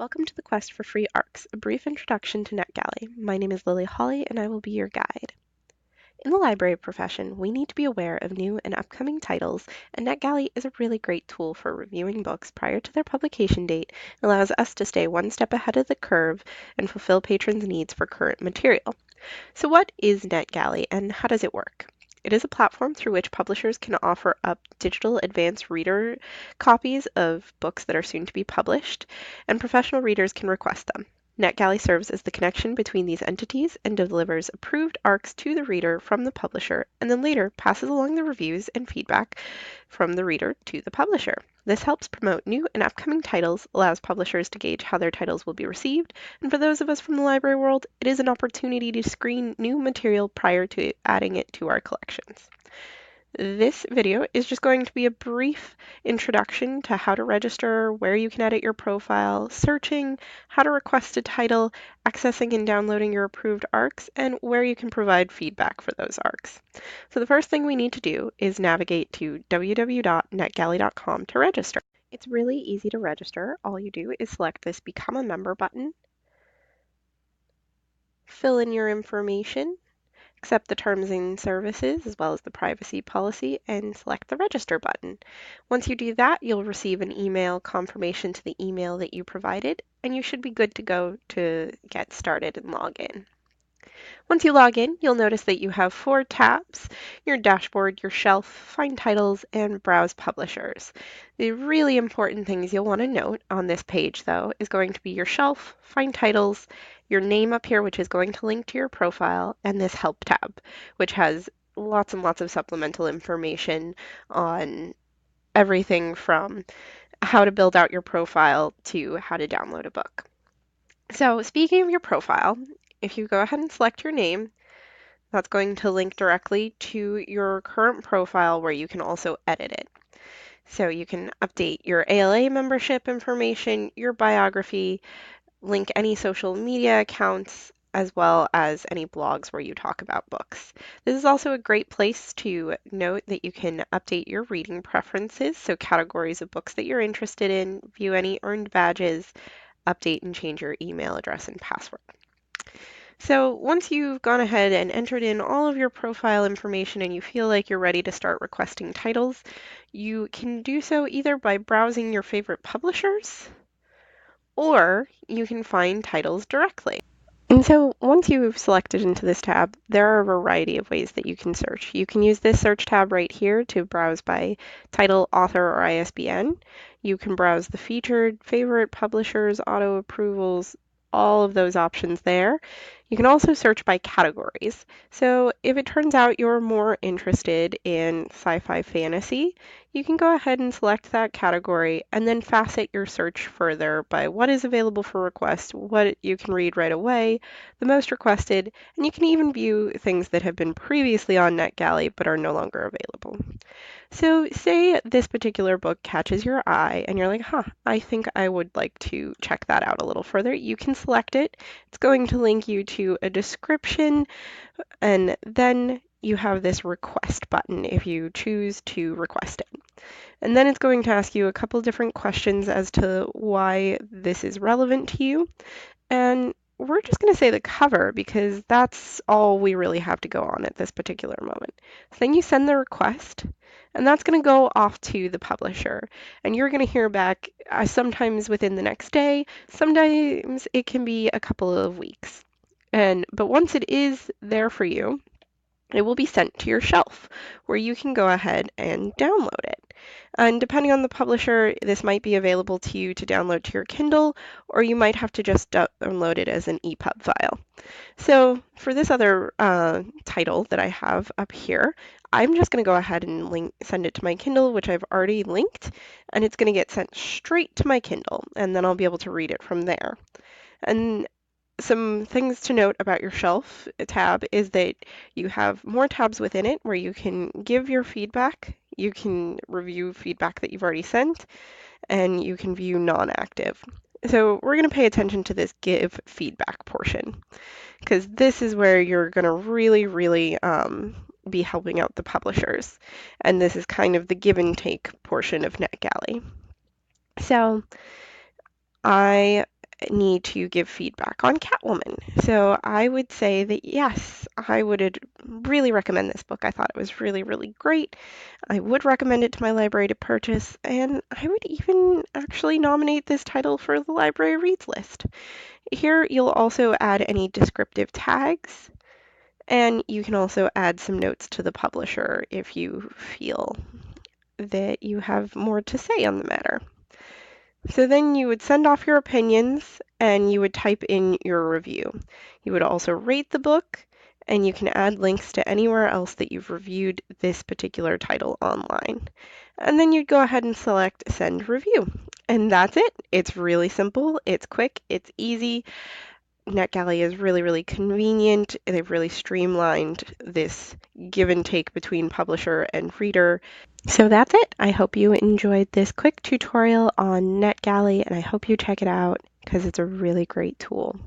Welcome to the quest for free ARCs, a brief introduction to Netgalley. My name is Lily Holly and I will be your guide. In the library profession, we need to be aware of new and upcoming titles, and Netgalley is a really great tool for reviewing books prior to their publication date and allows us to stay one step ahead of the curve and fulfill patrons' needs for current material. So what is Netgalley and how does it work? It is a platform through which publishers can offer up digital advanced reader copies of books that are soon to be published, and professional readers can request them. NetGalley serves as the connection between these entities and delivers approved ARCs to the reader from the publisher, and then later passes along the reviews and feedback from the reader to the publisher. This helps promote new and upcoming titles, allows publishers to gauge how their titles will be received, and for those of us from the library world, it is an opportunity to screen new material prior to adding it to our collections. This video is just going to be a brief introduction to how to register, where you can edit your profile, searching, how to request a title, accessing and downloading your approved ARCs, and where you can provide feedback for those ARCs. So the first thing we need to do is navigate to www.netgalley.com to register. It's really easy to register. All you do is select this Become a Member button, fill in your information, accept the terms and services as well as the privacy policy, and select the register button. Once you do that, you'll receive an email confirmation to the email that you provided, and you should be good to go to get started and log in. Once you log in, you'll notice that you have 4 tabs: your dashboard, your shelf, find titles, and browse publishers. The really important things you'll want to note on this page, though, is going to be your shelf, find titles, your name up here, which is going to link to your profile, and this help tab, which has lots and lots of supplemental information on everything from how to build out your profile to how to download a book. So speaking of your profile, if you go ahead and select your name, that's going to link directly to your current profile where you can also edit it. So you can update your ALA membership information, your biography, link any social media accounts, as well as any blogs where you talk about books. This is also a great place to note that you can update your reading preferences, so categories of books that you're interested in, view any earned badges, update and change your email address and password. So once you've gone ahead and entered in all of your profile information and you feel like you're ready to start requesting titles, you can do so either by browsing your favorite publishers, or you can find titles directly. And so once you've selected into this tab, there are a variety of ways that you can search. You can use this search tab right here to browse by title, author, or ISBN. You can browse the featured, favorite publishers, auto approvals, all of those options there. You can also search by categories. So if it turns out you're more interested in sci-fi fantasy, you can go ahead and select that category and then facet your search further by what is available for request, what you can read right away, the most requested, and you can even view things that have been previously on NetGalley but are no longer available. So say this particular book catches your eye and you're like, I think I would like to check that out a little further. You can select it. It's going to link you to a description, and then you have this request button if you choose to request it. And then it's going to ask you a couple different questions as to why this is relevant to you. And we're just going to say the cover because that's all we really have to go on at this particular moment. So then you send the request, and that's going to go off to the publisher. And you're going to hear back sometimes within the next day, sometimes it can be a couple of weeks. But once it is there for you, it will be sent to your shelf where you can go ahead and download it. And depending on the publisher, this might be available to you to download to your Kindle, or you might have to just download it as an EPUB file. So for this other title that I have up here, I'm just going to go ahead and send it to my Kindle, which I've already linked, and it's going to get sent straight to my Kindle, and then I'll be able to read it from there. And some things to note about your shelf tab is that you have more tabs within it where you can give your feedback, you can review feedback that you've already sent, and you can view non-active. So we're going to pay attention to this give feedback portion because this is where you're going to really be helping out the publishers. And this is kind of the give and take portion of NetGalley. So I need to give feedback on Catwoman. So I would say that yes, I would really recommend this book. I thought it was really, really great. I would recommend it to my library to purchase, and I would even actually nominate this title for the library reads list. Here you'll also add any descriptive tags, and you can also add some notes to the publisher if you feel that you have more to say on the matter. So then you would send off your opinions and you would type in your review. You would also rate the book, and you can add links to anywhere else that you've reviewed this particular title online. And then you'd go ahead and select send review. And that's it. It's really simple, it's quick, it's easy. Netgalley is really, really convenient. They've really streamlined this give and take between publisher and reader. So that's it. I hope you enjoyed this quick tutorial on Netgalley, and I hope you check it out because it's a really great tool.